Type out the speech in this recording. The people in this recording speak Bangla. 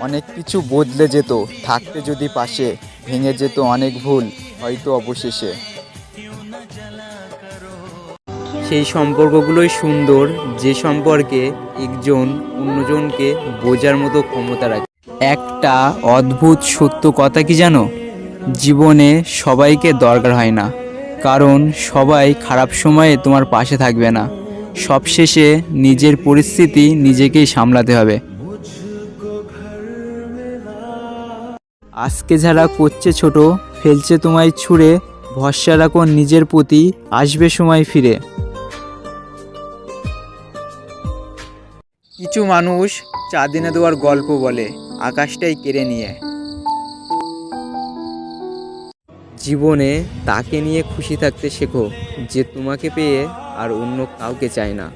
অনেক কিছু বদলে যেত থাকতে যদি পাশে, ভেঙে যেত অনেক ভুল হয়তো অবশেষে। সেই সম্পর্কগুলোই সুন্দর যে সম্পর্কে একজন অন্যজনকে বোঝার মতো ক্ষমতা রাখে। একটা অদ্ভুত সত্য কথা কি জানো, জীবনে সবাইকে দরকার হয় না, কারণ সবাই খারাপ সময়ে তোমার পাশে থাকবে না। সবশেষে নিজের পরিস্থিতি নিজেকেই সামলাতে হবে। আজকে যারা করছে ছোট, ফেলছে তোমায় ছুঁড়ে, ভরসা রাখো নিজের প্রতি, আসবে সময় ফিরে। কিছু মানুষ চাঁদ এনে দেওয়ার গল্প বলে আকাশটাই কেড়ে নিয়ে। জীবনে তাকে নিয়ে খুশি থাকতে শেখো যে তোমাকে পেয়ে আর অন্য কাউকে চায় না।